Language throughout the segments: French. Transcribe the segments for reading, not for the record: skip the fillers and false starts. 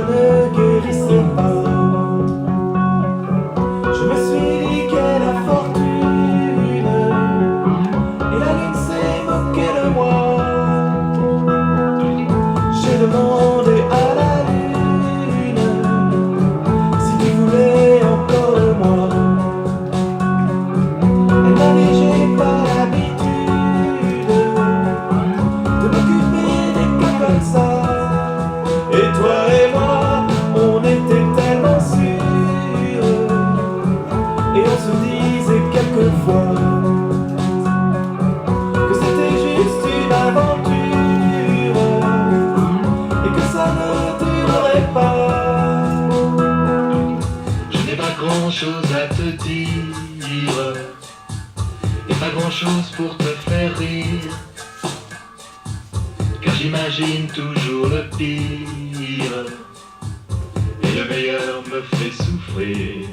ne guérissait pas. Je me suis dit quelle infortune, et la lune s'est moquée de moi. J'ai demandé à la lune si tu voulais encore de moi. Elle m'a dit j'ai pas l'habitude de m'occuper des cas comme ça. Et toi et moi, on était tellement sûrs, et on se disait quelquefois que c'était juste une aventure et que ça ne durerait pas. Je n'ai pas grand-chose à te dire et pas grand-chose pour te faire rire, car j'imagine toujours le pire et le meilleur me fait souffrir.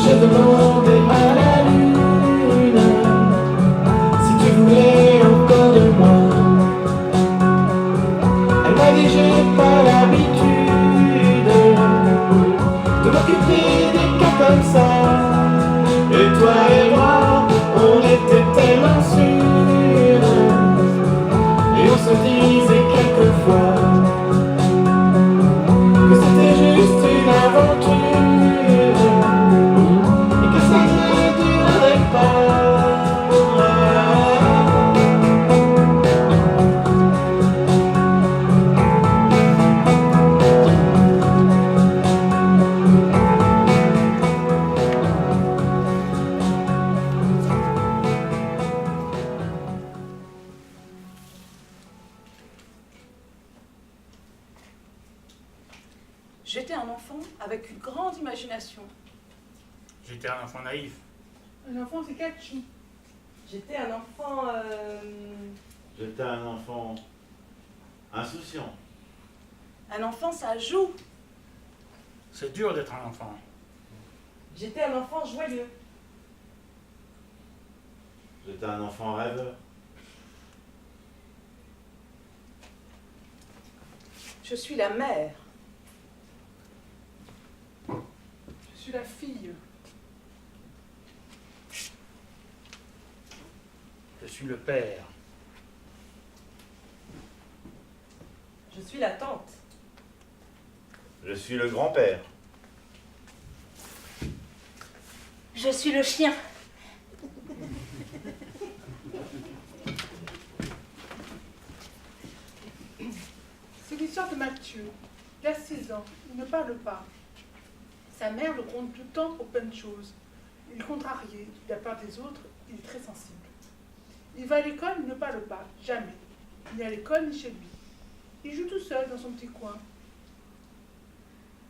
J'ai demandé à la lune si tu voulais encore de moi. Elle m'a dit j'ai pas l'habitude de m'occuper des cas comme ça. Et toi et moi, on était tellement sûrs, et on se disait quelquefois que c'était juste une aventure et que ça ne durerait pas. J'étais un enfant avec une grande imagination. J'étais un enfant naïf. Un enfant, c'est catchy. J'étais un enfant... J'étais un enfant insouciant. Un enfant, ça joue. C'est dur d'être un enfant. J'étais un enfant joyeux. J'étais un enfant rêveur. Je suis la mère. Je suis la fille. Je suis le père. Je suis la tante. Je suis le grand-père. Je suis le chien. C'est l'histoire de Mathieu. Il a 6 ans. Il ne parle pas. Sa mère le gronde tout le temps pour plein de choses. Il est contrarié. Il a peur des autres. Il est très sensible. Il va à l'école, il ne parle pas. Jamais. Ni à l'école, ni chez lui. Il joue tout seul dans son petit coin.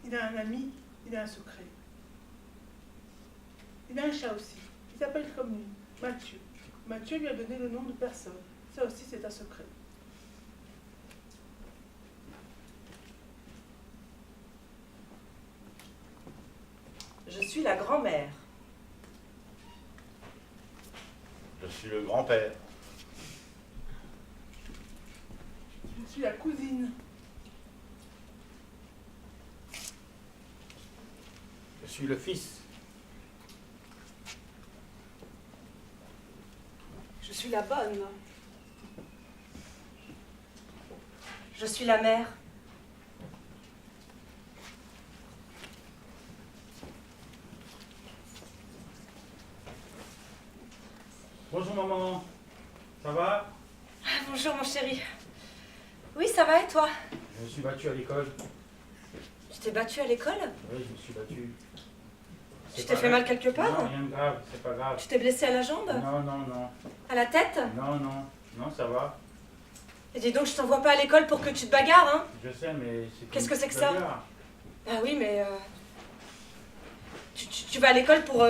Il a un ami. Il a un secret. Il a un chat aussi. Il s'appelle comme lui, Mathieu. Mathieu lui a donné le nom de personne. Ça aussi, c'est un secret. Je suis la grand-mère. Je suis le grand-père. Je suis la cousine. Je suis le fils. Je suis la bonne. Je suis la mère. Bonjour maman. Ça va? Ah, bonjour mon chéri. Oui, ça va et toi? Je me suis battu à l'école. Tu t'es battu à l'école? Oui, je me suis battu. Tu C'est t'es pas fait grave. mal quelque part? Non, rien de grave, c'est pas grave. Tu t'es blessé à la jambe? Non, non, non. À la tête? Non, non. Non, ça va. Et dis donc, je t'envoie pas à l'école pour que tu te bagarres, hein? Je sais, mais c'est... Qu'est-ce une que c'est que ça? bagarre. Ah oui, mais Tu vas à l'école pour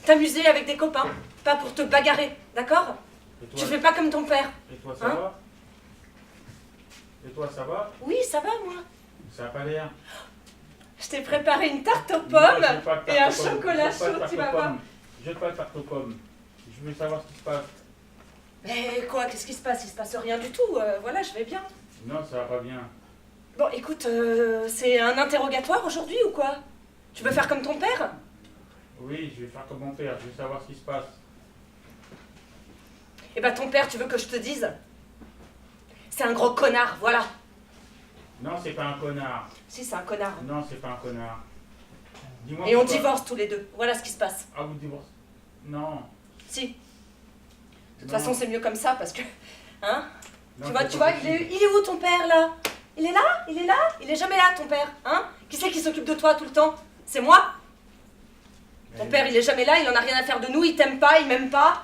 t'amuser avec des copains, pas pour te bagarrer, d'accord? Et toi, Tu fais pas comme ton père. et toi, ça Hein? va? Et toi, ça va? Oui, ça va, moi. Ça n'a pas l'air. Je t'ai préparé une tarte aux Non, pommes je veux pas de et un tarte aux pommes. chocolat Je veux pas de chaud, tarte tu aux vas voir. pommes. Je veux pas de tarte aux pommes. Je veux savoir ce qui se passe. Mais quoi, qu'est-ce qui se passe? Il se passe rien du tout. Voilà, je vais bien. Non, ça va pas bien. Bon, écoute, c'est un interrogatoire aujourd'hui ou quoi? Tu veux faire comme ton père? Oui, je vais faire comme mon père. Je veux savoir ce qui se passe. Eh ben, ton père, tu veux que je te dise? C'est un gros connard, voilà. Non, c'est pas un connard. Si, c'est un connard. Non, c'est pas un connard. Dis-moi. Et on pourquoi- divorce tous les deux. Voilà ce qui se passe. Ah, vous divorcez? Non. Si. De toute Non. façon, c'est mieux comme ça parce que. Hein? Non, Tu vois, c'est tu pas vois, possible. il est où ton père là? Il est là? Il est là? Il est jamais là, ton père. Hein? Qui c'est qui s'occupe de toi tout le temps? C'est moi? Ton Mais- père, il est jamais là, il en a rien à faire de nous, il t'aime pas, il m'aime pas.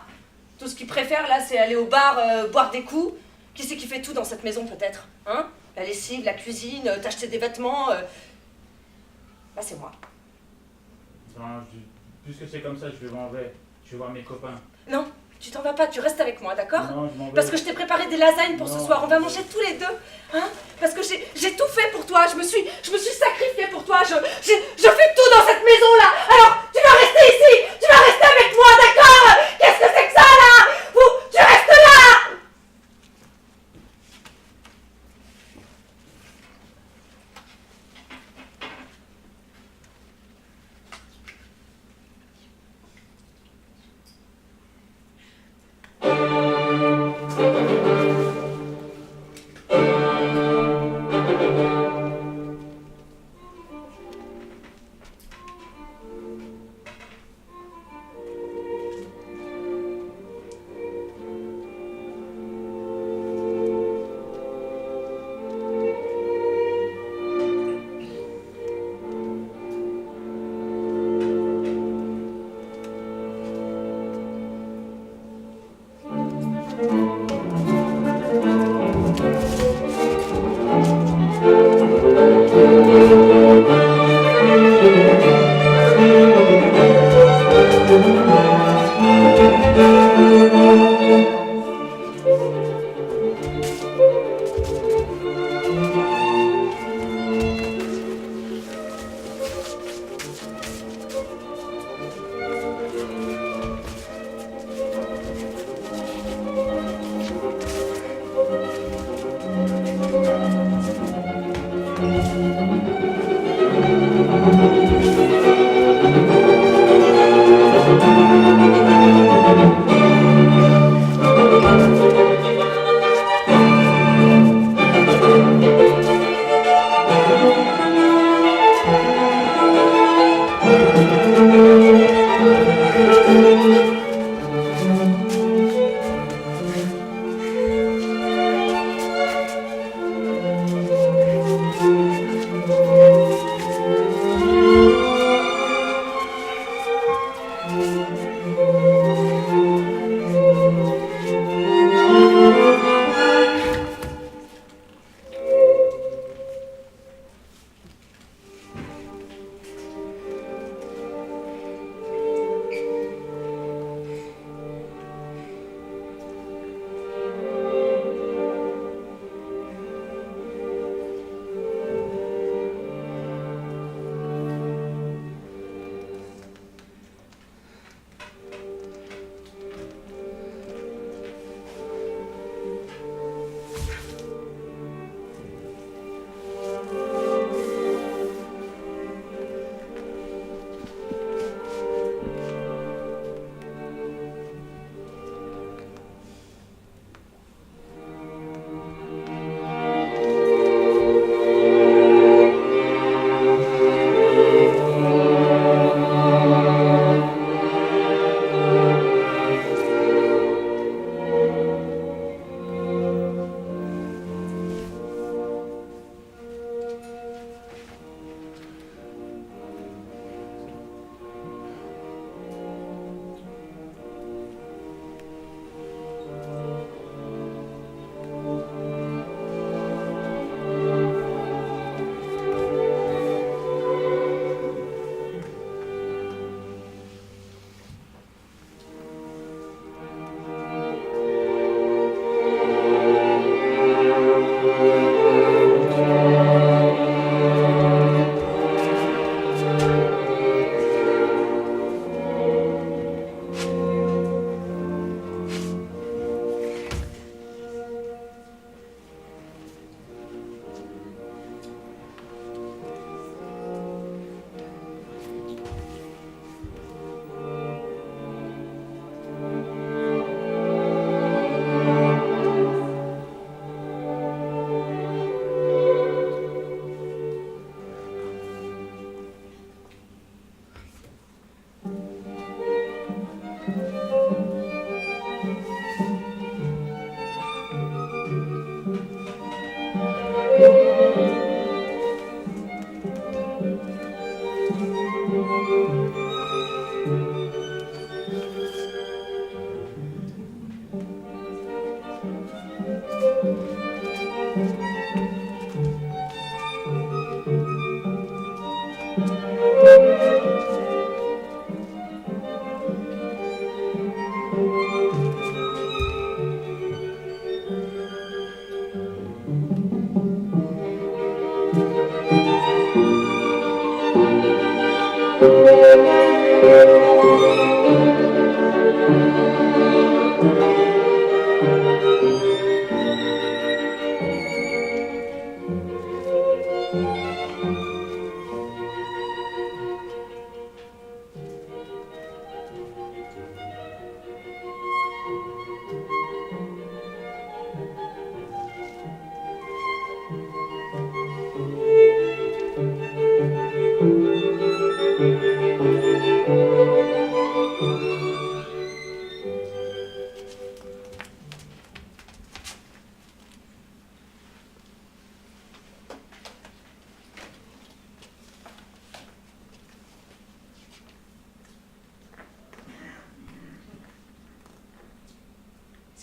Tout ce qu'il préfère là, c'est aller au bar, boire des coups. Qui c'est qui fait tout dans cette maison peut-être? Hein? La lessive, la cuisine, t'acheter des vêtements. Là, c'est moi. Non, puisque c'est comme ça, je m'en vais. Je vais voir mes copains. Non, tu t'en vas pas, tu restes avec moi, d'accord? Non, je m'en vais. Parce que je t'ai préparé des lasagnes pour ce Non. soir, on va manger tous les deux, hein? Parce que j'ai tout fait pour toi, je me suis sacrifiée pour toi, je fais tout dans cette maison-là. Alors, tu vas rester ici, tu vas rester avec moi, d'accord? Qu'est-ce que c'est que ça, là? Tu restes là!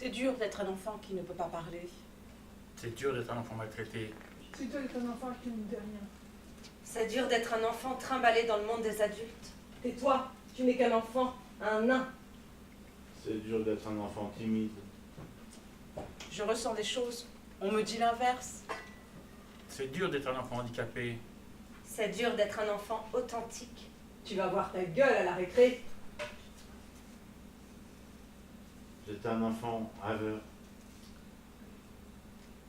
C'est dur d'être un enfant qui ne peut pas parler. C'est dur d'être un enfant maltraité. C'est toi qui es un enfant qui ne dit rien. C'est dur d'être un enfant trimballé dans le monde des adultes. Et toi, tu n'es qu'un enfant, un nain. C'est dur d'être un enfant timide. Je ressens des choses. On me dit l'inverse. C'est dur d'être un enfant handicapé. C'est dur d'être un enfant authentique. Tu vas voir ta gueule à la récré. J'étais un enfant rêveur.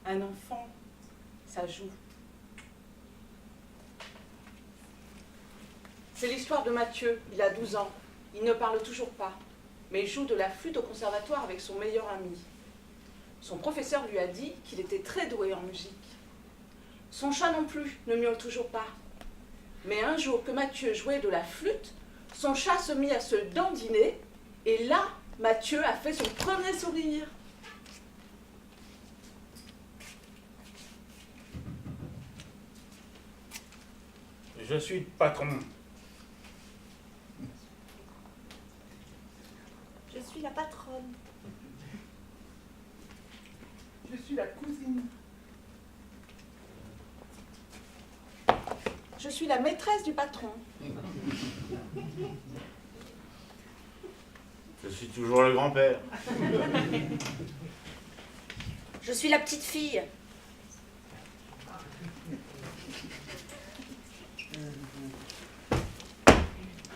Un enfant, ça joue. C'est l'histoire de Mathieu. Il a 12 ans. Il ne parle toujours pas. Mais il joue de la flûte au conservatoire avec son meilleur ami. Son professeur lui a dit qu'il était très doué en musique. Son chat non plus ne miaule toujours pas. Mais un jour que Mathieu jouait de la flûte, son chat se mit à se dandiner et là, Mathieu a fait son premier sourire. Je suis le patron. Je suis la patronne. Je suis la cousine. Je suis la maîtresse du patron. Je suis toujours le grand-père. Je suis la petite fille.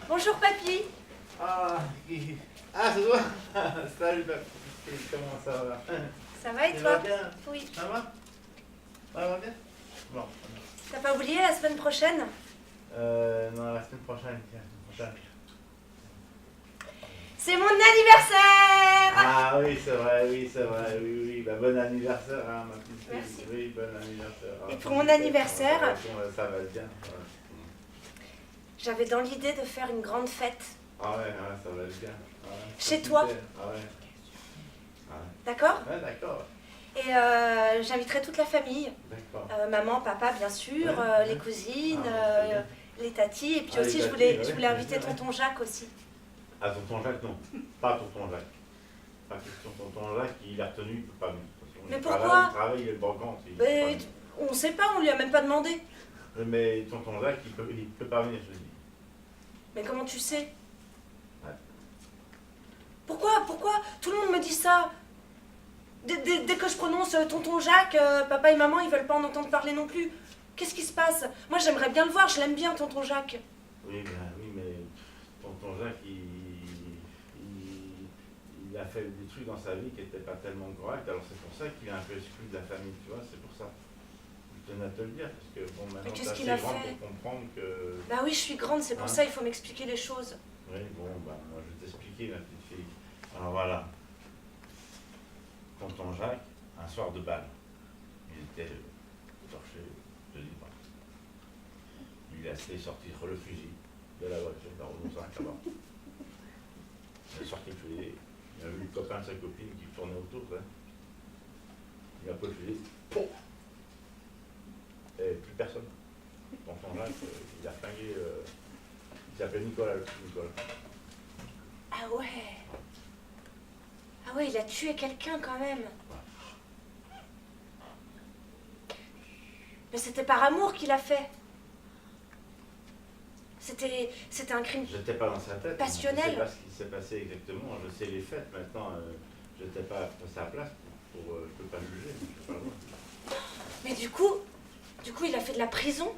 Bonjour papy. Ah, c'est toi. Salut, papy. Comment ça va? Ça va et Tu toi? vas bien? Oui. Ça va? Ça va bien? Bon. T'as pas oublié la semaine prochaine? Non, la semaine prochaine. Tiens, la semaine prochaine. C'est mon anniversaire! Ah oui, c'est vrai, oui. Bah, bon anniversaire, hein, ma petite fille. Merci. Oui, bon anniversaire. Et pour mon anniversaire, ça va bien. Ouais. j'avais dans l'idée de faire une grande fête. Ah ouais, ça va bien. Ouais, Chez super. toi. Ah ouais. D'accord? Ouais, d'accord. Et j'inviterai toute la famille. D'accord. Maman, papa, bien sûr, Ouais. les cousines, Ah, c'est bien. les tatis. Et puis Ah, aussi, les je voulais, tatis, je voulais ouais, inviter c'est bien, tonton Jacques aussi. Ah, tonton Jacques, non. Pas tonton Jacques. Pas question. Tonton Jacques, il a retenu, il ne peut pas venir. Mais Il pourquoi? travaille, il est brocante. Mais on sait pas, on lui a même pas demandé. Mais tonton Jacques, il peut pas venir, je dis. Mais comment tu sais? Ouais. Pourquoi tout le monde me dit ça? Dès que je prononce tonton Jacques, papa et maman, ils veulent pas en entendre parler non plus. Qu'est-ce qui se passe? Moi, j'aimerais bien le voir, je l'aime bien, tonton Jacques. Oui, mais tonton Jacques, il a fait des trucs dans sa vie qui n'étaient pas tellement corrects. Alors c'est pour ça qu'il est un peu exclu de la famille, tu vois, c'est pour ça. Je tenais à te le dire, parce que bon, maintenant qu'est-ce t'es qu'il assez a grande fait? pour comprendre que... Bah oui, je suis grande, c'est pour Hein? ça, il faut m'expliquer les choses. Oui, bon, bah, moi je vais t'expliquer, ma petite fille. Alors voilà. Tonton Jacques, un soir de bal, il était torché de libre. Il a essayé de sortir le fusil de la voiture, dans Renault 5 là-bas. Il a sorti le fusil, il a vu le copain de sa copine qui tournait autour, là. Il a pris le fusil, pouf! Et plus personne. Tonton Jacques, il a flingué, il s'appelait Nicolas, le petit Nicolas. Ah ouais. Ah ouais, il a tué quelqu'un quand même. Mais c'était par amour qu'il a fait. C'était un crime. J'étais pas dans sa tête. Passionnel. Je sais pas ce qui s'est passé exactement. Je sais les faits maintenant. J'étais pas à sa place je peux pas juger. Je peux pas le voir. Mais du coup, il a fait de la prison.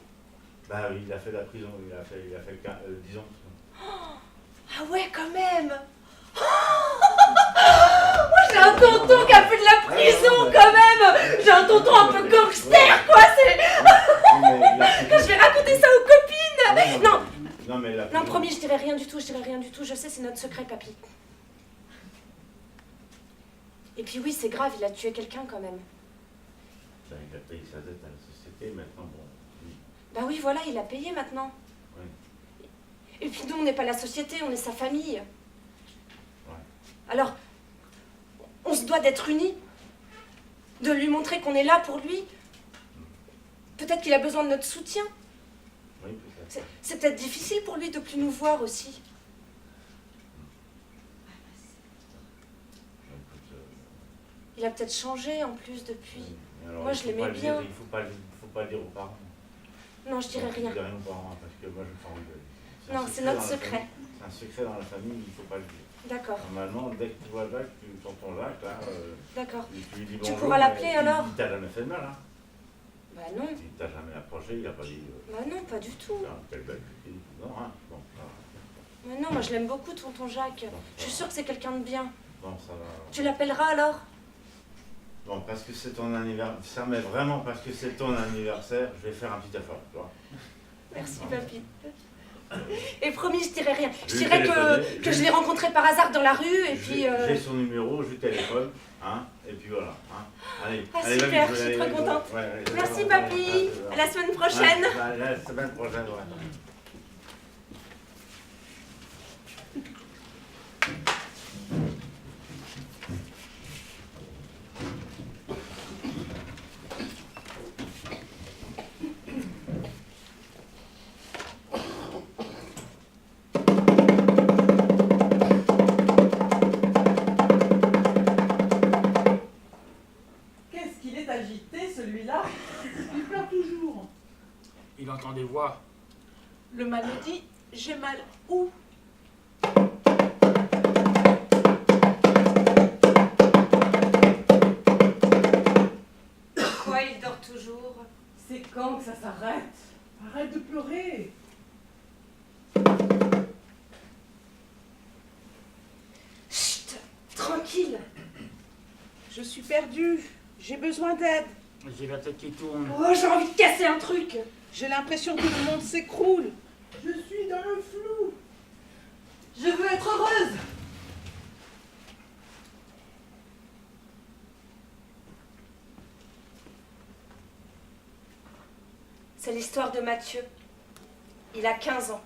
Bah oui, il a fait la prison, il a fait 10 ans. Ah ouais, quand même. Moi, j'ai un tonton qui a fait de la prison, quand même. J'ai un tonton un peu gangster, quoi. C'est... Quand je vais raconter ça aux copines. Non. Non, mais la Non, prison- promis, je dirai rien du tout, je dirai rien du tout. Je sais, c'est notre secret, papy. Et puis oui, c'est grave, il a tué quelqu'un quand même. Ben, il a payé sa dette à la société, maintenant, bon. Oui. Bah oui, voilà, il a payé maintenant. Oui. Et puis nous, on n'est pas la société, on est sa famille. Ouais. Alors, on se doit d'être unis. De lui montrer qu'on est là pour lui. Peut-être qu'il a besoin de notre soutien. Oui, peut-être. C'est peut-être difficile pour lui de plus nous voir aussi. Écoute, Il a peut-être changé en plus depuis. oui. Mais alors, Moi, il je faut l'aimais pas le bien. dire, il faut pas le dire aux parents. Non, je dirais rien. Je dis rien aux parents, hein, parce que moi, je me sens engueuler. Non, un c'est secret notre dans la secret. famille. C'est un secret dans la famille, il ne faut pas le dire. D'accord, Normalement, dès que tu vois Jacques, tu t'entends Jacques, là, d'accord. tu lui dis Tu bonjour. pourras l'appeler, mais alors Il t'a jamais fait de mal, hein. Bah non, Il t'a jamais approché, il a pas dit. bah non, pas du tout. Tiens, quelle belle petite. Non, hein. Bon, Mais non, moi je l'aime beaucoup, tonton Jacques. Je suis sûre que c'est quelqu'un de bien. bon, ça va. Tu l'appelleras alors? Bon, parce que c'est ton anniversaire, mais vraiment parce que c'est ton anniversaire, je vais faire un petit effort, tu vois. Merci, papy. Et promis, je dirai rien. Je Je vais dirai téléphoner. que je l'ai rencontré par hasard dans la rue et puis... J'ai son numéro, je lui téléphone, hein, et puis voilà. Hein. Allez, Ah, allez, super, va vite, je suis allez, très allez, contente. ouais, allez, Merci, allez, papy. allez, À la semaine prochaine. Ouais, la semaine prochaine, ouais. Qu'est-ce qu'il est agité, celui-là? Il pleure toujours. Il entend des voix. Le mal me dit, j'ai mal où? Quoi, il dort toujours? C'est quand que ça s'arrête? Arrête de pleurer. Chut, tranquille. Je suis perdue, j'ai besoin d'aide. J'ai la tête qui tourne. Oh, j'ai envie de casser un truc. J'ai l'impression que le monde s'écroule. Je suis dans le flou. Je veux être heureuse! C'est l'histoire de Mathieu. Il a 15 ans.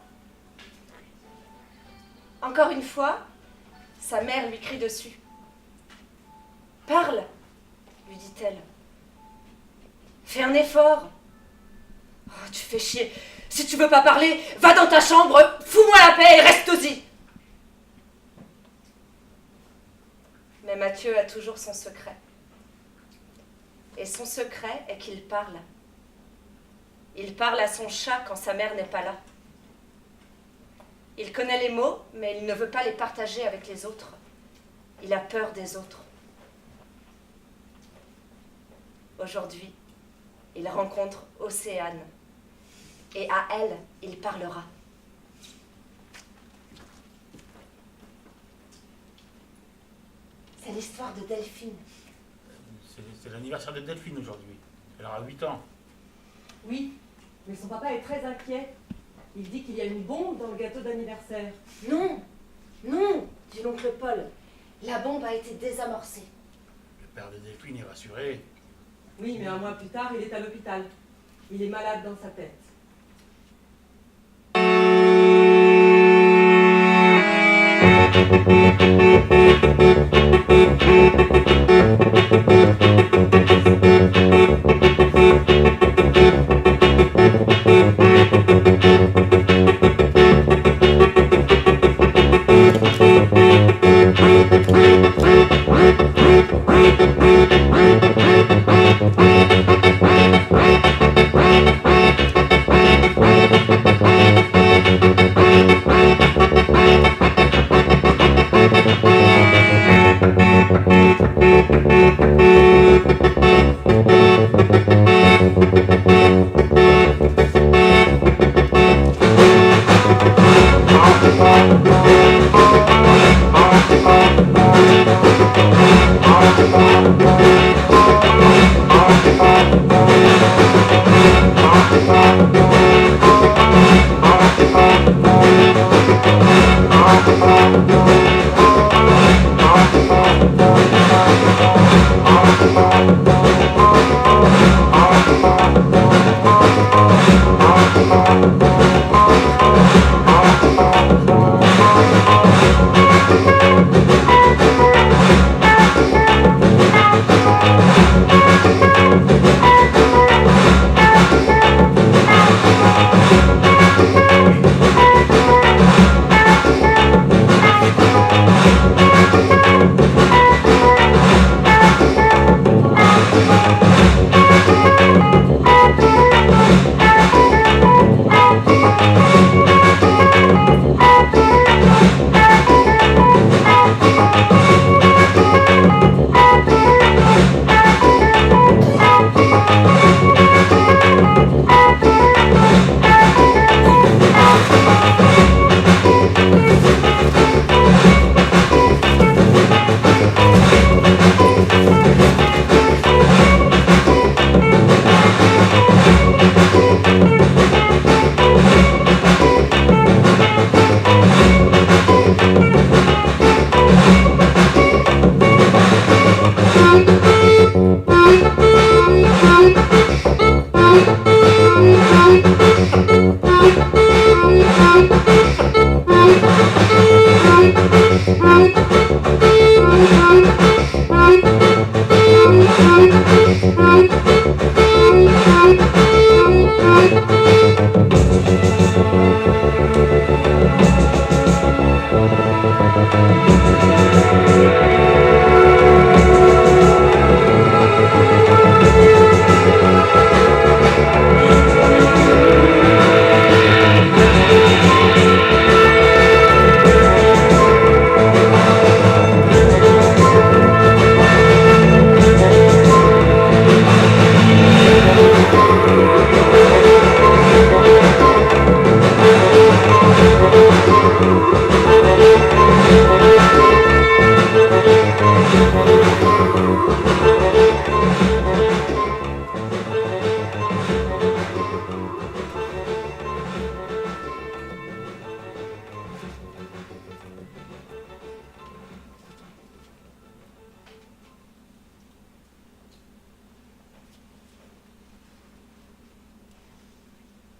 Encore une fois, sa mère lui crie dessus. « Parle !» lui dit-elle. « Fais un effort !»« Oh, tu fais chier. Si tu veux pas parler, va dans ta chambre, fous-moi la paix et reste-y !» Mais Mathieu a toujours son secret. Et son secret est qu'il parle. Il parle à son chat quand sa mère n'est pas là. Il connaît les mots, mais il ne veut pas les partager avec les autres. Il a peur des autres. Aujourd'hui, il rencontre Océane. Et à elle, il parlera. C'est l'histoire de Delphine. C'est l'anniversaire de Delphine aujourd'hui. Elle aura 8 ans. Oui, mais son papa est très inquiet. Il dit qu'il y a une bombe dans le gâteau d'anniversaire. Non, non, dit l'oncle Paul. La bombe a été désamorcée. Le père de Delphine est rassuré. Oui, mais un mois plus tard, il est à l'hôpital. Il est malade dans sa tête.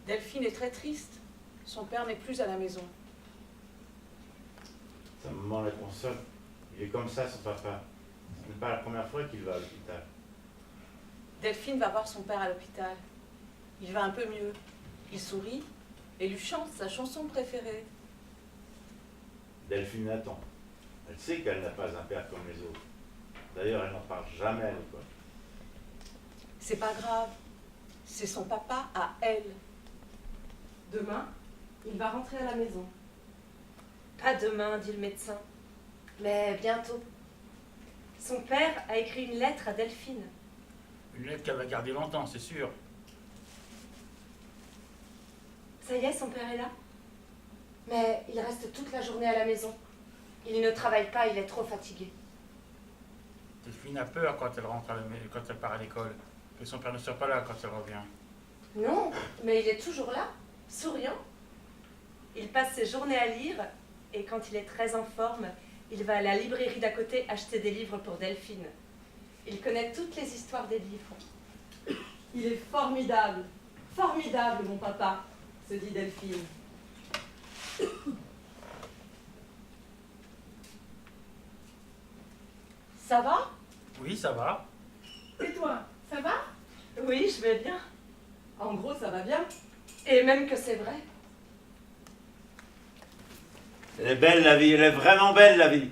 Delphine est très triste. Son père n'est plus à la maison. Sa maman la console. Il est comme ça, son papa. Ce n'est pas la première fois qu'il va à l'hôpital. Delphine va voir son père à l'hôpital. Il va un peu mieux. Il sourit et lui chante sa chanson préférée. Delphine attend. Elle sait qu'elle n'a pas un père comme les autres. D'ailleurs, elle n'en parle jamais à l'école. C'est pas grave. C'est son papa à elle. Demain, il va rentrer à la maison. Pas demain, dit le médecin, mais bientôt. Son père a écrit une lettre à Delphine. Une lettre qu'elle va garder longtemps, c'est sûr. Ça y est, son père est là. Mais il reste toute la journée à la maison. Il ne travaille pas, il est trop fatigué. Delphine a peur quand elle rentre quand elle part à l'école. Que son père ne soit pas là quand elle revient. Non, mais il est toujours là, souriant. Il passe ses journées à lire et quand il est très en forme, il va à la librairie d'à côté acheter des livres pour Delphine. Il connaît toutes les histoires des livres. Il est formidable, formidable, mon papa, se dit Delphine. Ça va? Oui, ça va. Et toi, ça va? Oui, je vais bien. En gros, ça va bien. Et même que c'est vrai. Elle est belle la vie, elle est vraiment belle la vie.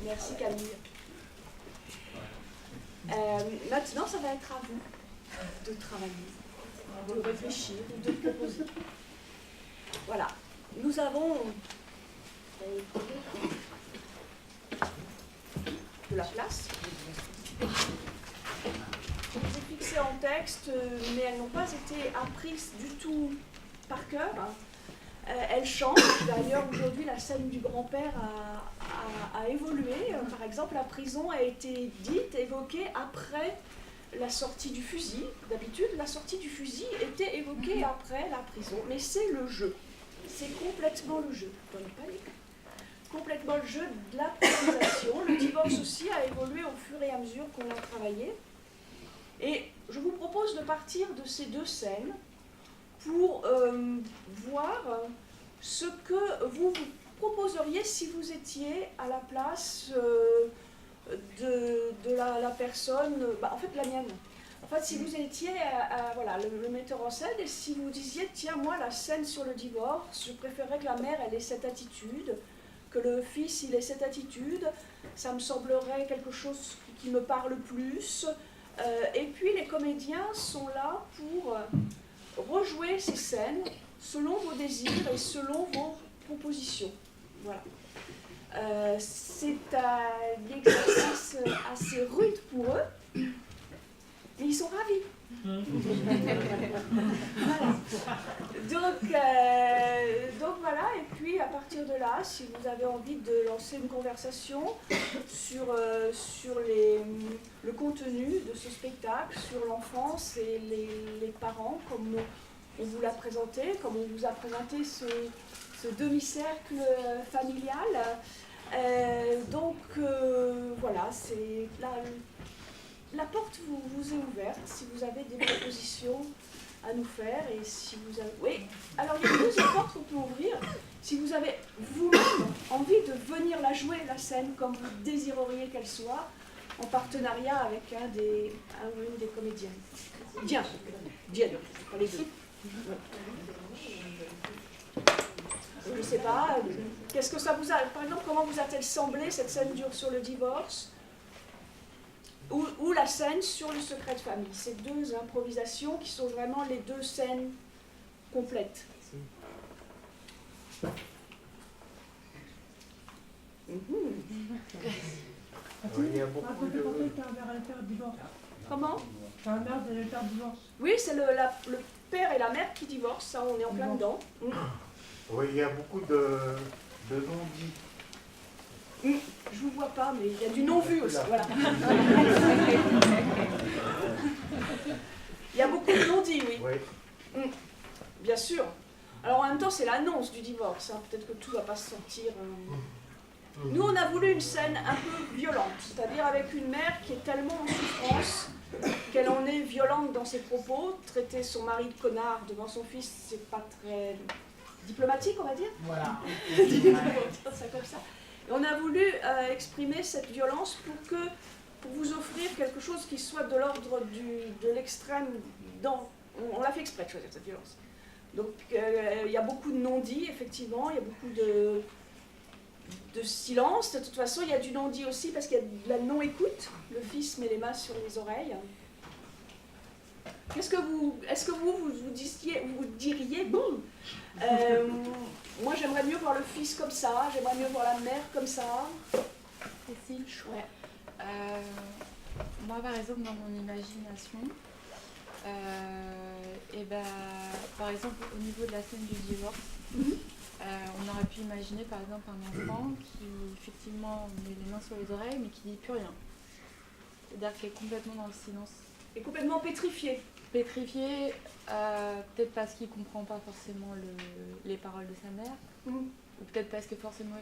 Merci Camille. Maintenant, ça va être à vous de travailler, de réfléchir, de proposer. Voilà. Nous avons de la place. Je les ai fixées en texte, mais elles n'ont pas été apprises du tout par cœur. Elles changent. D'ailleurs, aujourd'hui, la scène du grand-père a évolué. Par exemple, la prison a été dite, évoquée après la sortie du fusil. D'habitude, la sortie du fusil était évoquée après la prison. Mais c'est le jeu. C'est complètement le jeu. Complètement le jeu de la précisation. Le divorce aussi a évolué au fur et à mesure qu'on a travaillé. Et je vous propose de partir de ces deux scènes pour voir ce que vous proposeriez si vous étiez à la place de la personne, en fait la mienne. En fait, si vous étiez voilà, le metteur en scène et si vous disiez, tiens, moi, la scène sur le divorce, je préférerais que la mère, elle ait cette attitude, que le fils, il ait cette attitude, ça me semblerait quelque chose qui me parle plus. Et puis, les comédiens sont là pour rejouer ces scènes selon vos désirs et selon vos propositions. Voilà. C'est un exercice assez rude pour eux, mais ils sont ravis. Voilà. Donc voilà, et puis à partir de là, si vous avez envie de lancer une conversation sur le contenu de ce spectacle, sur l'enfance et les parents, comme on vous l'a présenté, comme on vous a présenté ce demi-cercle familial. Voilà, c'est la porte vous est ouverte si vous avez des propositions à nous faire et si vous avez... Oui, alors il y a une deuxième porte qu'on peut ouvrir. Si vous avez vous-même envie de venir la jouer, la scène, comme vous désireriez qu'elle soit, en partenariat avec un ou une des comédiennes. Diane, pas les deux. Je ne sais pas, qu'est-ce que ça vous a... Par exemple, comment vous a-t-elle semblé cette scène sur le divorce ou la scène sur le secret de famille? Ces deux improvisations qui sont vraiment les deux scènes complètes. Il y a beaucoup de... Comment? C'est un mère de l'état de divorce. Oui, c'est le père et la mère qui divorcent, ça on est en plein dedans. Oui, il y a beaucoup de non-dits. Je vous vois pas, mais il y a du non-vu aussi. Voilà. Il y a beaucoup de non-dits, oui. Oui. Bien sûr. Alors en même temps, c'est l'annonce du divorce. Hein. Peut-être que tout ne va pas se sortir. Nous, on a voulu une scène un peu violente, c'est-à-dire avec une mère qui est tellement en souffrance qu'elle en est violente dans ses propos. Traiter son mari de connard devant son fils, c'est pas très diplomatique, on va dire. Voilà. On va dire ça comme ça. Et on a voulu exprimer cette violence pour vous offrir quelque chose qui soit de l'ordre de l'extrême. On l'a fait exprès de choisir cette violence. Donc il y a beaucoup de non-dits, effectivement, il y a beaucoup de silence. De toute façon, il y a du non-dit aussi parce qu'il y a de la non-écoute. Le fils met les mains sur les oreilles. Est-ce que vous diriez, bon, moi j'aimerais mieux voir le fils comme ça, j'aimerais mieux voir la mère comme ça. Cécile, Ouais. Moi par exemple dans mon imagination, par exemple au niveau de la scène du divorce, on aurait pu imaginer par exemple un enfant qui effectivement met les mains sur les oreilles mais qui dit plus rien. C'est-à-dire qu'il est complètement dans le silence. Et complètement pétrifié. Pétrifié, peut-être parce qu'il ne comprend pas forcément les paroles de sa mère, ou peut-être parce que forcément,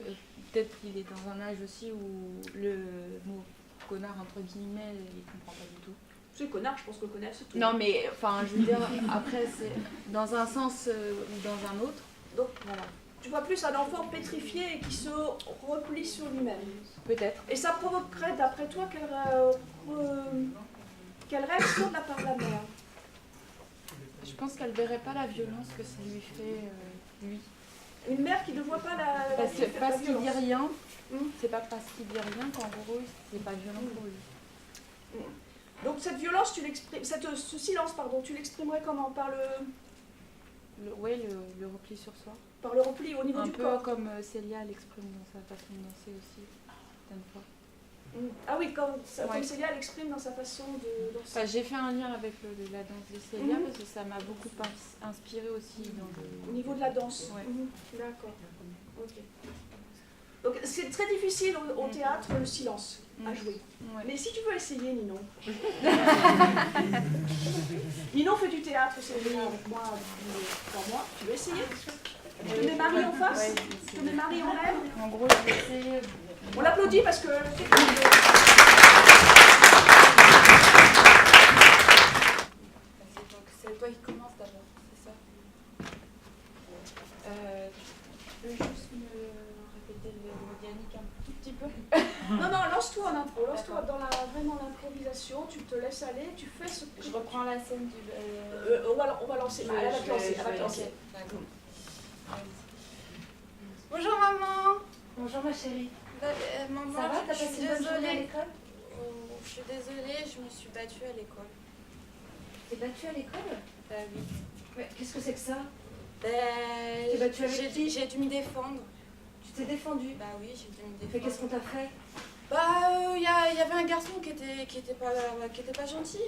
peut-être qu'il est dans un âge aussi où le mot connard entre guillemets, il ne comprend pas du tout. C'est connard, je pense qu'on connaît tout. Non mais, enfin, je veux dire, après c'est dans un sens ou dans un autre. Donc voilà. Tu vois plus un enfant pétrifié et qui se replie sur lui-même. Peut-être. Et ça provoquerait, d'après toi, quelle réaction de la part de la mère? Je pense qu'elle verrait pas la violence que ça lui fait, lui. Une mère qui ne voit pas la Parce la qu'il dit violence. rien, Hmm. c'est pas parce qu'il dit rien qu'en gros c'est pas violent pour lui. Donc cette violence, tu l'exprimes, ce silence, pardon, tu l'exprimerais comment? Par Le repli sur soi. le repli au niveau Un du peu corps. comme Célia l'exprime dans sa façon de danser aussi, certaines fois. Ah oui, comme Ouais. Célia l'exprime dans sa façon de danser. Enfin, j'ai fait un lien avec la danse de Célia Mhm. parce que ça m'a beaucoup inspiré aussi dans Au le... niveau de la danse. Ouais. D'accord. Ok. Donc c'est très difficile au théâtre le silence à jouer. Ouais. Mais si tu veux essayer, Ninon. Ninon fait du théâtre, c'est venu avec moi depuis 3 mois. Tu veux essayer? Je te mets Marie en face. Ouais, Je te mets Marie en l'air. en gros, je vais essayer... On l'applaudit parce que Donc c'est toi qui commence d'abord, c'est ça. Tu peux juste me répéter le mot d'Yannick un tout petit peu? non, lance-toi en impro, lance-toi dans vraiment l'improvisation, tu te laisses aller, tu fais ce que Je reprends la scène du... on va lancer, elle va te lancer, elle va te lancer. D'accord. Bonjour maman. Bonjour ma chérie. Maman, Ça va? T'as je suis passé une bonne journée à désolée. l'école? Je suis désolée, je me suis battue à l'école. T'es battue à l'école? Oui. Mais qu'est-ce que c'est que ça? T'es battue avec qui? J'ai dû me défendre. Tu t'es défendue? Bah oui, j'ai dû me Mais défendre. qu'est-ce qu'on t'a fait? Bah, il y avait un garçon qui était pas gentil.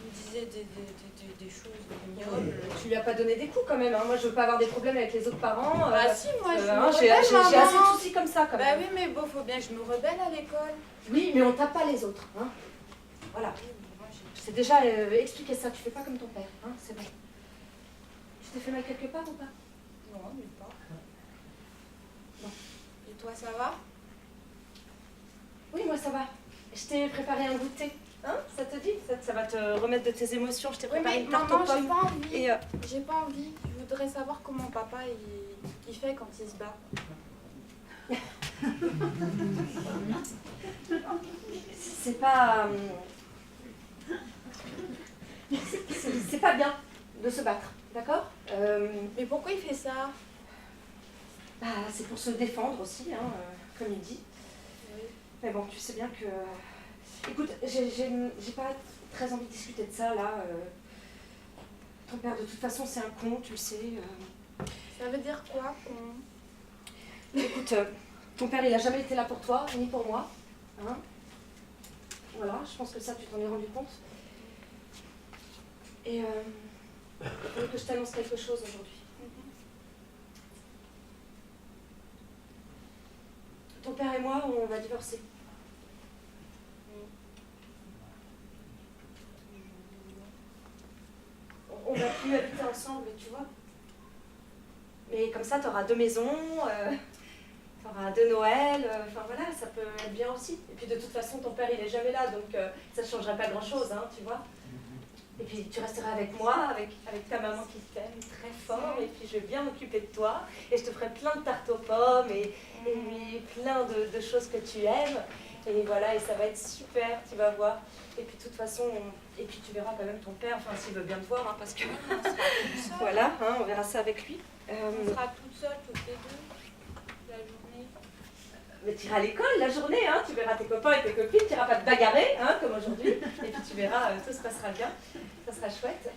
Il me disait des choses ignobles. Tu lui as pas donné des coups quand même, hein. Moi je veux pas avoir des problèmes avec les autres parents. Bah si, moi je me hein, j'ai rebelle, assez de maman. soucis comme ça quand Bah même. oui, mais bon, faut bien que je me rebelle à l'école. Oui, mais on tape pas les autres, hein. Voilà. Moi, j'ai- Je t'ai déjà expliqué ça, tu fais pas comme ton père, hein, c'est bon. Tu t'es fait mal quelque part ou pas? Non, nulle part. Non. Et toi, ça va? Oui, moi ça va. Je t'ai préparé un goûter. Hein? Ça te dit? Ça va te remettre de tes émotions. Je t'ai Oui, préparé mais une tarte aux maman, j'ai pommes. pas envie. Et J'ai pas envie. Je voudrais savoir comment papa il fait quand il se bat. c'est pas. C'est pas bien de se battre, d'accord? Mais pourquoi il fait ça? Bah, c'est pour se défendre aussi, hein, comme il dit. Mais bon, tu sais bien que... Écoute, j'ai pas très envie de discuter de ça, là. Ton père, de toute façon, c'est un con, tu le sais. Ça veut dire quoi, con? Écoute, ton père, il a jamais été là pour toi, ni pour moi. Hein? Voilà, je pense que ça, tu t'en es rendu compte. Et il faut que je t'annonce quelque chose aujourd'hui. Ton père et moi, on va divorcer. On va plus habiter ensemble, tu vois. Mais comme ça, t'auras 2 maisons, t'auras 2 Noël, enfin voilà, ça peut être bien aussi. Et puis de toute façon, ton père, il est jamais là, donc ça ne changerait pas grand-chose, hein, tu vois. Et puis tu resteras avec moi, avec ta maman qui t'aime très fort, et puis je vais bien m'occuper de toi, et je te ferai plein de tartes aux pommes, et plein de choses que tu aimes. Et voilà, et ça va être super, tu vas voir. Et puis de toute façon, et puis tu verras quand même ton père, enfin s'il veut bien te voir, hein, parce que voilà, hein, on verra ça avec lui. On sera toutes seules, toutes les deux, la journée. Mais tu iras à l'école la journée, hein, tu verras tes copains et tes copines, tu n'iras pas te bagarrer, hein, comme aujourd'hui. Et puis tu verras, tout se passera bien, ça sera chouette.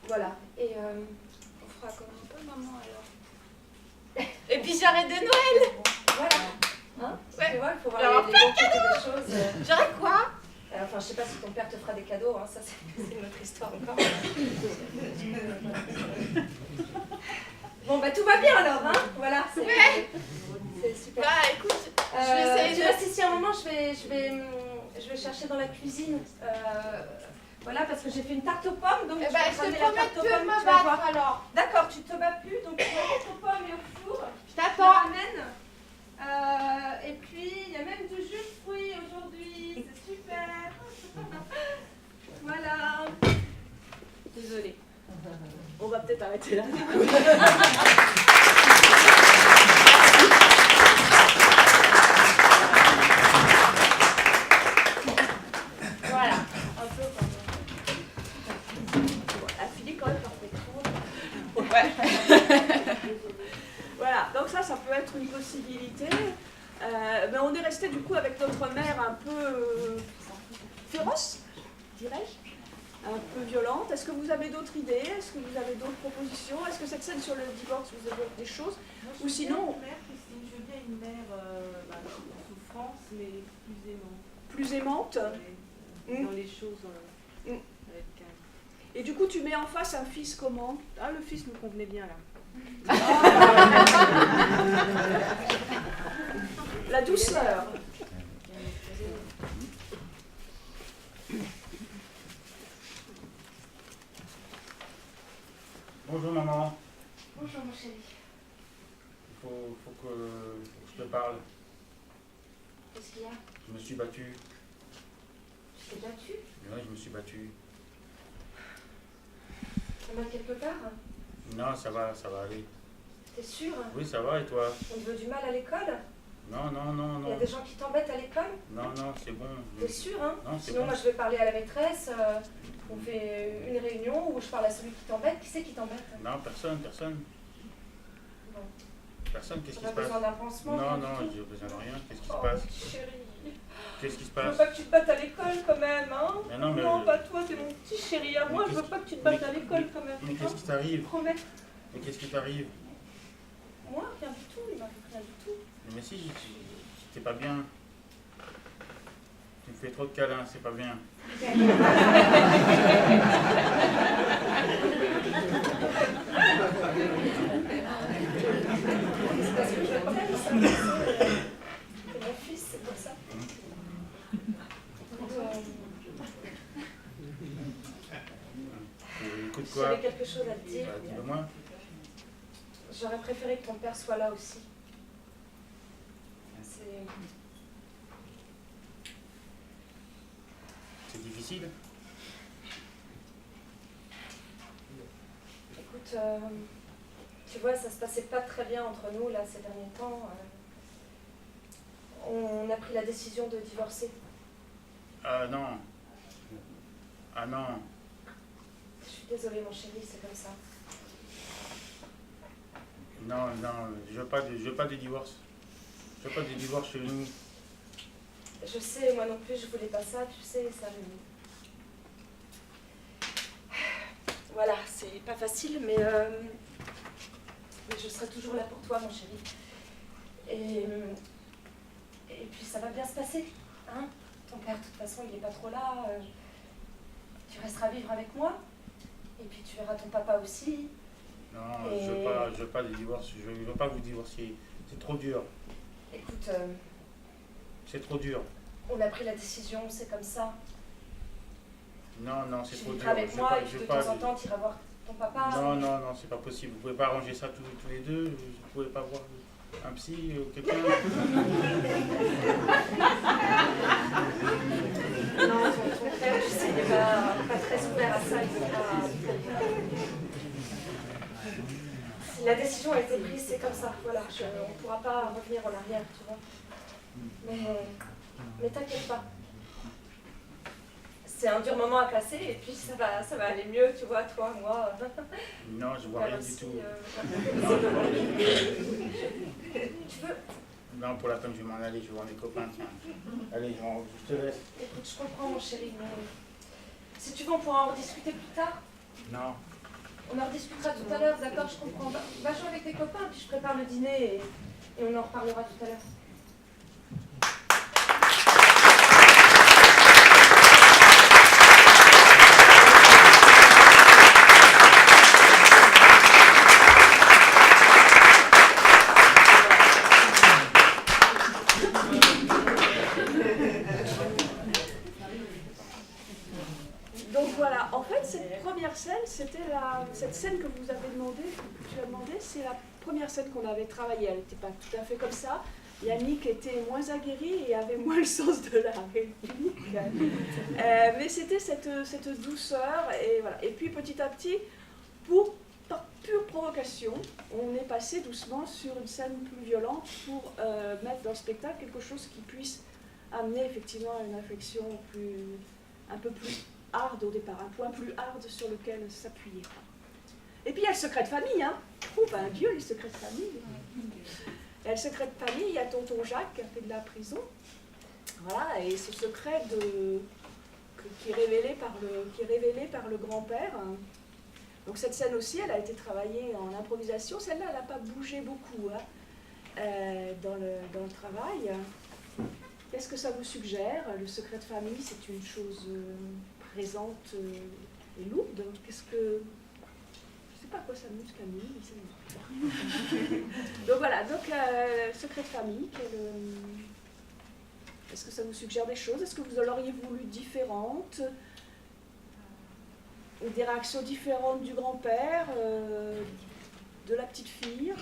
Voilà. Et On fera comme un peu, maman, alors. Et puis j'arrête de Noël. voilà. Hein, Ouais. tu vois, il faut voir Alors, les bons côtés des choses. J'arrête quoi? Enfin, je sais pas si ton père te fera des cadeaux, hein, ça c'est une autre histoire encore. Bon, bah tout va bien alors, hein, voilà. C'est super. Bah écoute, je vais essayer Tu de... restes ici un moment, je vais chercher dans la cuisine. Voilà, parce que j'ai fait une tarte aux pommes, donc Eh je bah, vais je ramener te la promets tarte aux de pommes, me tu vas voir. battre alors. D'accord, tu te bats plus, donc tu mets la tarte aux pommes et au four. Je Je la t'attends. ramène. Et puis, il y a même du jus de fruits aujourd'hui, c'est super. Voilà. Désolée. On va peut-être arrêter là. Voilà, un peu comme... Elle finit quand même par faire trop. une possibilité. Mais on est resté du coup avec notre mère un peu féroce, dirais-je, un peu violente. Est-ce que vous avez d'autres idées? Est-ce que vous avez d'autres propositions? Est-ce que cette scène sur le divorce vous évoque des choses? Ou sinon... Je veux bien une mère en souffrance, mais plus aimante. Plus aimante? Dans les choses avec calme. Et du coup, tu mets en face un fils comment? Ah, le fils me convenait bien là. La douceur. Bonjour maman, Bonjour mon chéri. il faut que je te parle. Qu'est-ce qu'il y a? Je me suis battu. Tu t'es battu? Oui, je me suis battu. Ça va quelque part? Non, ça va aller. T'es sûr? Oui, ça va et toi? On te veut du mal à l'école? Non. Il y a des gens qui t'embêtent à l'école? Non, c'est bon. T'es sûr, hein? Non, c'est Sinon, bon. moi, je vais parler à la maîtresse. On fait une réunion où je parle à celui qui t'embête. Qui c'est qui t'embête? Non, personne. Bon. Personne, qu'est-ce qui T'as se passe? besoin d'un pansement? Non, du tout? j'ai besoin de rien. Qu'est-ce qui se Oh, passe? petit chéri. Qu'est-ce qui se Je veux passe? pas que tu te battes à l'école quand même, hein? Mais non, mais... Non, pas toi, t'es mon petit chéri à moi. Mais Je veux pas que tu te battes à l'école quand même. Mais qu'est-ce hein? qui t'arrive? Promets. Mais qu'est-ce qui t'arrive? Moi, rien du tout. Il m'arrive rien du tout. Mais si, t'es pas bien. Tu me fais trop de câlins, c'est pas bien. C'est parce que je t'aime, ça. C'est mon fils, c'est pour ça. Écoute quoi? J'avais quelque chose à te dire. Bah, dis-le-moi. J'aurais préféré que ton père soit là aussi. C'est difficile. Écoute, tu vois, ça se passait pas très bien entre nous là ces derniers temps. On a pris la décision de divorcer. Ah non. Ah non. Je suis désolée mon chéri, c'est comme ça. Non, je veux pas de divorce. Je veux pas de divorce chez nous. Je sais, moi non plus, je voulais pas ça, tu sais, ça me... Voilà, c'est pas facile, mais je serai toujours là pour toi, mon chéri. Et puis ça va bien se passer, hein? Ton père, de toute façon, il est pas trop là. Tu resteras vivre avec moi. Et puis tu verras ton papa aussi. Non, je veux pas de divorce. Je veux pas que vous divorciez. C'est trop dur. Écoute, C'est trop dur. on a pris la décision, c'est comme ça. Non, c'est Tu trop dur. vivras avec Je moi veux et pas- puis je de veux pas- temps en temps, tu iras voir ton papa. Non, c'est pas possible. Vous pouvez pas arranger ça tous les deux. Vous pouvez pas voir un psy ou quelqu'un. Non, ton père, tu sais, il n'est pas très ouvert à ça. Il veut pas... La décision a été prise, c'est comme ça. Voilà, on ne pourra pas revenir en arrière, tu vois. Mais t'inquiète pas. C'est un dur moment à passer et puis ça va aller mieux, tu vois, toi, moi. Non, je vois rien du tout. Tu veux? Non, pour la peine, je vais m'en aller. Je vais voir mes copains. Tiens. Allez, je te laisse. Écoute, je comprends, mon chéri, mais si tu veux, on pourra en rediscuter plus tard. Non. On en rediscutera tout à l'heure, d'accord? Je comprends. Va jouer avec tes copains, puis je prépare le dîner et on en reparlera tout à l'heure. Donc voilà, en fait, cette première scène, c'était cette scène que vous avez demandé, que tu as demandé, c'est la première scène qu'on avait travaillée. Elle n'était pas tout à fait comme ça. Yannick était moins aguerri et avait moins le sens de la réplique. Mais c'était cette douceur, et voilà. Et puis petit à petit, par pure provocation, on est passé doucement sur une scène plus violente pour mettre dans le spectacle quelque chose qui puisse amener effectivement à une réflexion un peu plus hard au départ, un point plus hard sur lequel s'appuyer. Et puis il y a le secret de famille, hein. Oh ben Dieu, les secrets de famille. Quel secret de famille? Il y a tonton Jacques qui a fait de la prison. Voilà, et ce secret qui est révélé par le grand-père. Donc cette scène aussi, elle a été travaillée en improvisation. Celle-là, elle n'a pas bougé beaucoup dans le travail. Qu'est-ce que ça vous suggère? Le secret de famille, c'est une chose présente et lourde. Qu'est-ce que... Je ne sais pas à quoi ça amuse Camille, mais ça m'amuse. Donc voilà, secret de famille, est-ce que ça vous suggère des choses? Est-ce que vous l'auriez voulu différentes? Ou des réactions différentes du grand-père, de la petite fille?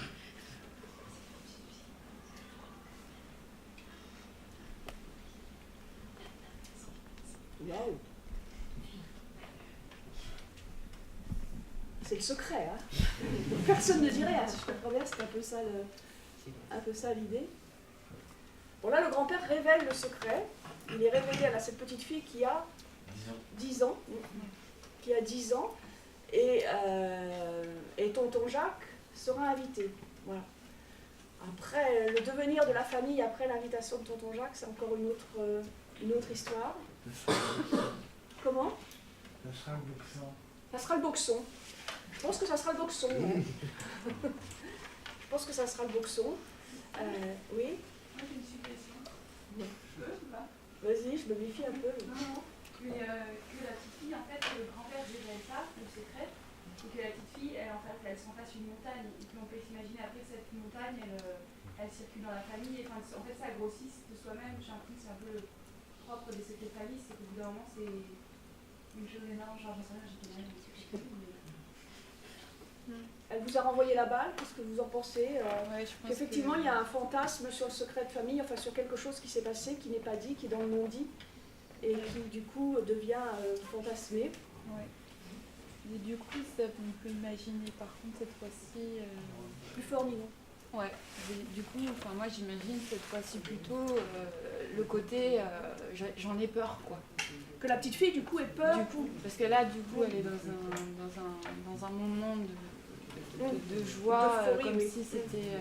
Waouh! C'est le secret, hein? Personne ne dirait, si je comprends bien, c'est un peu ça l'idée. Bon là, le grand-père révèle le secret. Il est révélé à cette petite fille qui a 10 ans. Qui a 10 ans. Et tonton Jacques sera invité. Voilà. Après, le devenir de la famille après l'invitation de tonton Jacques, c'est encore une autre histoire. Comment? Ça sera le boxon. Ça sera le boxon. Je pense que ça sera le boxon. Je pense que ça sera le boxon. Oui? Moi j'ai une suggestion. Oui. Je peux ou pas? Vas-y, je me méfie un peu. Non. Mais que la petite fille, en fait, le grand-père révèle ça, le secret, et que la petite fille, elle s'en fasse une montagne, et qu'on peut s'imaginer après que cette montagne, elle circule dans la famille, et, en fait ça grossisse de soi-même. J'ai l'impression que c'est un peu le propre des secrets de famille, c'est qu'au bout d'un moment c'est une chose énorme, genre j'en sais rien, j'ai rien, Elle vous a renvoyé la balle, qu'est-ce que vous en pensez? Ouais, je pense Effectivement, que... il y a un fantasme sur le secret de famille, enfin sur quelque chose qui s'est passé, qui n'est pas dit, qui est dans le non-dit, et qui du coup devient fantasmé. Ouais. Et du coup, ça, on peut imaginer par contre cette fois-ci... Plus fort, Nino. Ouais, du coup, enfin, moi j'imagine cette fois-ci plutôt le côté j'en ai peur, quoi. Que la petite fille, du coup, ait peur. Du coup, parce que là, du coup, elle est dans un moment de joie, comme oui. si c'était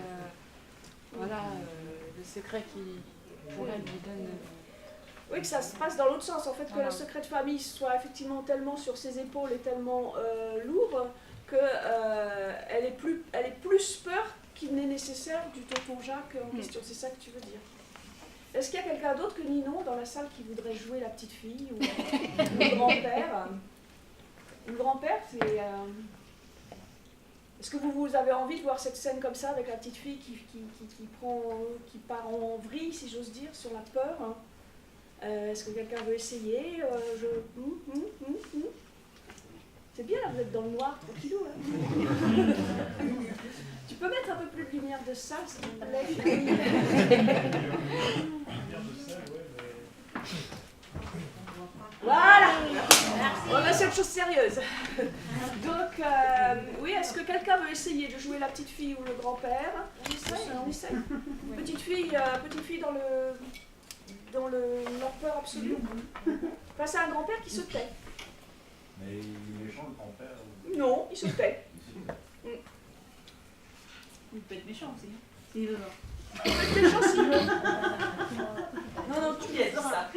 voilà, le secret qui, pour elle, lui donne... Oui, que ça se passe dans l'autre sens, en fait, que Voilà. le secret de famille soit effectivement tellement sur ses épaules et tellement lourd qu'elle ait plus peur qu'il n'est nécessaire du tonton Jacques en question. C'est ça que tu veux dire. Est-ce qu'il y a quelqu'un d'autre que Ninon dans la salle qui voudrait jouer la petite fille ou le grand-père? Le grand-père, c'est... Est-ce que vous avez envie de voir cette scène comme ça avec la petite fille qui part en vrille, si j'ose dire, sur la peur, hein? Est-ce que quelqu'un veut essayer? C'est bien, là, vous êtes dans le noir, tranquillou. Hein. Tu peux mettre un peu plus de lumière de ça, s'il te plaît? Voilà. On va passer à une chose sérieuse. Donc, oui, est-ce que quelqu'un veut essayer de jouer la petite fille ou le grand-père? On essaye. Petite fille dans leur peur absolue. Face à un grand-père qui se tait. Mais il est méchant le grand-père. Non, il se tait. Il peut être méchant aussi. S'il veut. Il peut être méchant s'il veut. Non, qui a dit ça?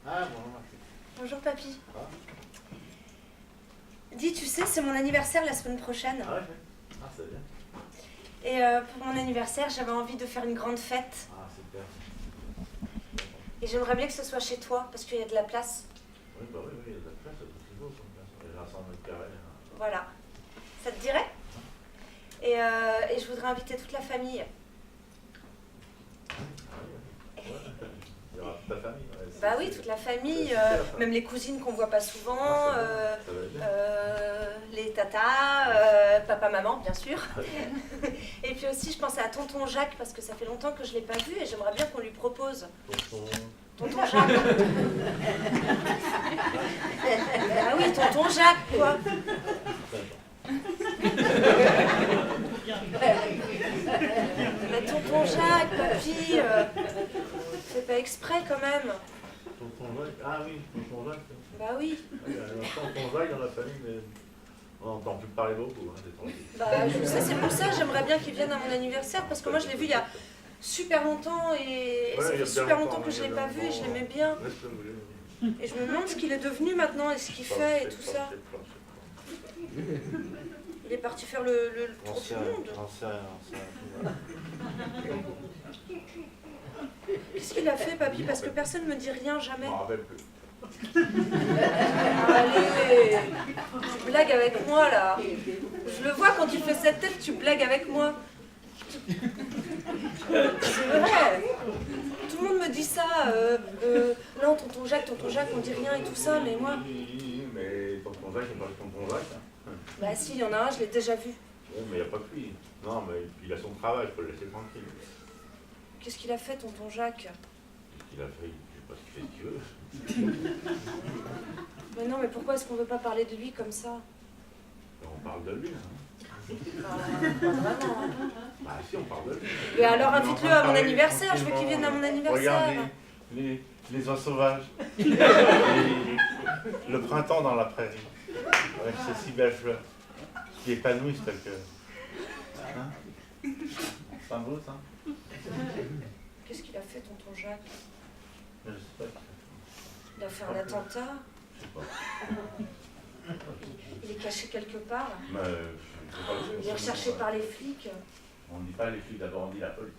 Ah bon, Bonjour papy. Ah. Dis, tu sais, c'est mon anniversaire la semaine prochaine. Ah ouais? Ah, c'est bien. Et pour mon anniversaire, j'avais envie de faire une grande fête. Ah, super. Et j'aimerais bien que ce soit chez toi, parce qu'il y a de la place. Oui, bah oui, il y a de la place, c'est beau comme place. Il y a 100 mètres carrés. Hein. Voilà. Ça te dirait? Et je voudrais inviter toute la famille. Ah oui, ouais. Il y aura toute la famille. Ouais, Bah oui, toute la famille, même les cousines qu'on voit pas souvent, Ah, ça va être bien. les tatas, papa, maman, bien sûr. Et puis aussi, je pensais à tonton Jacques, parce que ça fait longtemps que je l'ai pas vu et j'aimerais bien qu'on lui propose. Tonton Jacques. Ah oui, tonton Jacques, quoi. Mais tonton Jacques, papy, fait pas exprès quand même. Tonton Jacques. Ah oui, tonton Jacques. Bah oui. Tonton Jacques dans la famille, mais on n'entend plus parler beaucoup. Hein, Bah je sais, c'est pour ça, j'aimerais bien qu'il vienne à mon anniversaire, parce que moi je l'ai vu il y a super longtemps et ça fait super longtemps que je l'ai pas vu et je l'aimais bien. Et je me demande ce qu'il est devenu maintenant et ce qu'il fait et tout ça. Il est parti faire le tour du monde. Qu'est-ce qu'il a fait, papy? Parce que personne me dit rien, jamais. Je m'en rappelle plus. Allez, tu blagues avec moi là. Je le vois quand tu fais cette tête, tu blagues avec moi. C'est vrai. Tout le monde me dit ça. Non, tonton Jacques, on dit rien et tout ça, mais moi. Mais tonton Jacques, c'est pas tonton Jacques. Hein. Bah si, il y en a un, je l'ai déjà vu. Oui, mais il n'y a pas que lui. Non, mais il a son travail, je peux le laisser tranquille. Qu'est-ce qu'il a fait, tonton Jacques? Il a fait, je sais pas ce qu'il fait, Mais non, mais pourquoi est-ce qu'on veut pas parler de lui comme ça? On parle de lui. Hein. Pas vraiment. Hein. Bah si, on parle de lui. Mais alors invite-le à mon anniversaire, je veux qu'il vienne à mon anniversaire. Regarde les oies sauvages. Le printemps dans la prairie. Avec ces si belles fleurs qui épanouissent tel que. Hein? C'est un beau ça? Qu'est-ce qu'il a fait, tonton Jacques? Je sais pas. Il a fait un attentat? Je sais pas. Il est caché quelque part? Mais, Il est recherché par les flics? On ne dit pas les flics, d'abord on dit la police.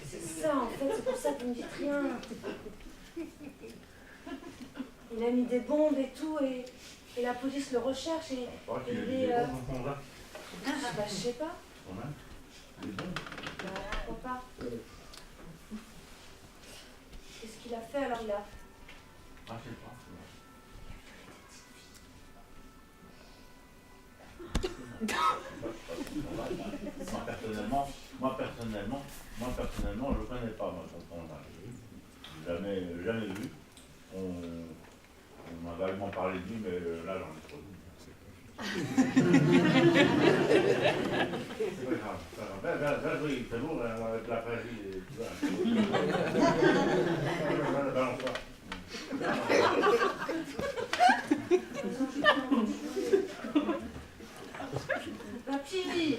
C'est ça en fait, c'est pour ça que vous ne dites rien. Il a mis des bombes et tout, et la police le recherche et il est... Bah je sais pas. Bah pourquoi pas. Qu'est-ce qu'il a fait alors là? Ah je sais pas. Moi personnellement, je ne connais pas moi, tonton Jacques. Jamais vu. On m'a vaguement parlé de lui, mais là j'en ai trop vu. C'est pas grave. Là, il fait beau avec la prairie et tout ça. Balance-toi. Papy!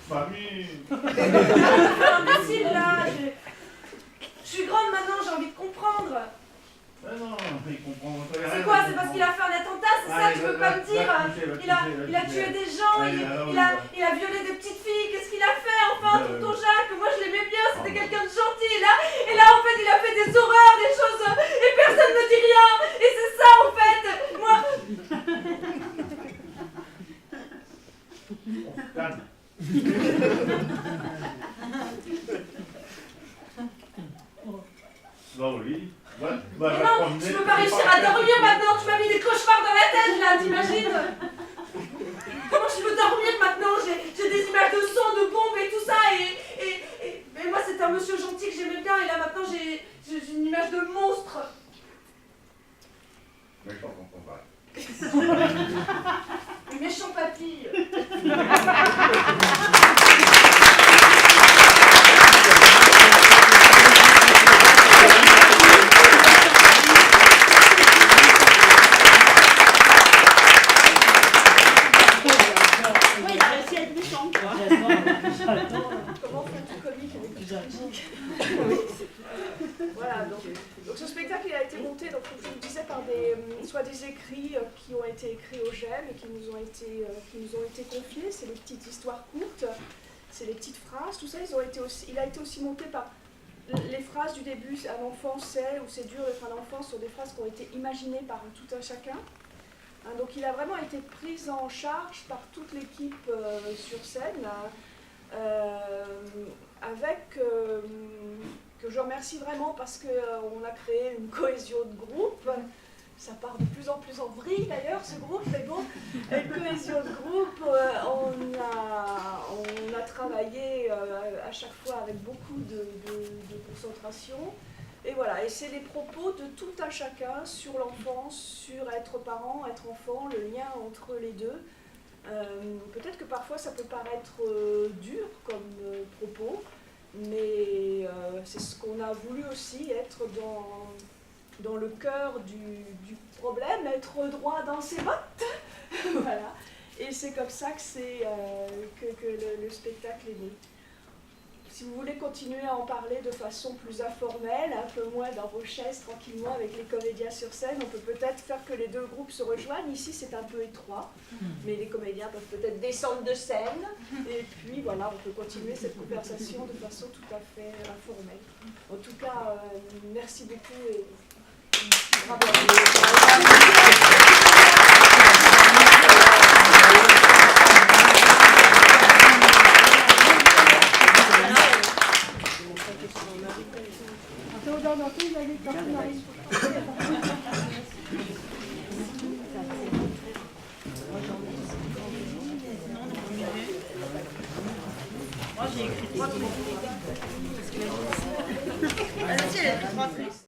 Mamie! Imbécile là! Je suis grande maintenant, j'ai envie de comprendre! Mais non, il comprend. C'est quoi? C'est parce qu'il a fait un attentat? C'est ça que tu veux pas me dire? Il a tué des gens, il a violé des petites filles, qu'est-ce qu'il a fait enfin, tonton Jacques? Moi je l'aimais bien, c'était quelqu'un de gentil, et là en fait il a fait des horreurs, des choses, et personne ne dit rien! Et c'est ça en fait! Moi... Calme. Va au lit. Mais non, je peux pas réussir à dormir maintenant, tu m'as mis des cauchemars dans la tête là, t'imagines? Comment je peux dormir maintenant? J'ai des images de sang, de bombes et tout ça, et moi c'était un monsieur gentil que j'aimais bien, et là maintenant j'ai une image de monstre. Méchant tonton Jacques. Méchant papy. Comment faire du comique avec du tragique? Voilà, donc ce spectacle il a été monté, donc, comme je vous le disais, par soit des écrits qui ont été écrits au GEM et qui nous ont été confiés. C'est les petites histoires courtes, c'est les petites phrases, tout ça. Il a été aussi monté par les phrases du début. Un enfant sait, ou c'est dur d'être un enfant, sont des phrases qui ont été imaginées par tout un chacun. Donc il a vraiment été pris en charge par toute l'équipe sur scène, que je remercie vraiment parce qu'on a créé une cohésion de groupe. Ça part de plus en plus en vrille d'ailleurs ce groupe, mais bon, une cohésion de groupe, on a travaillé à chaque fois avec beaucoup de concentration. Et voilà, et c'est les propos de tout un chacun sur l'enfance, sur être parent, être enfant, le lien entre les deux. Peut-être que parfois ça peut paraître dur comme propos, mais c'est ce qu'on a voulu aussi, être dans le cœur du problème, être droit dans ses bottes. Voilà. Et c'est comme ça que le spectacle est né. Si vous voulez continuer à en parler de façon plus informelle, un peu moins dans vos chaises tranquillement avec les comédiens sur scène, on peut peut-être faire que les deux groupes se rejoignent. Ici c'est un peu étroit, mais les comédiens peuvent peut-être descendre de scène. Et puis voilà, on peut continuer cette conversation de façon tout à fait informelle. En tout cas, merci beaucoup et bravo. Moi j'ai écrit 3 trucs. Parce que la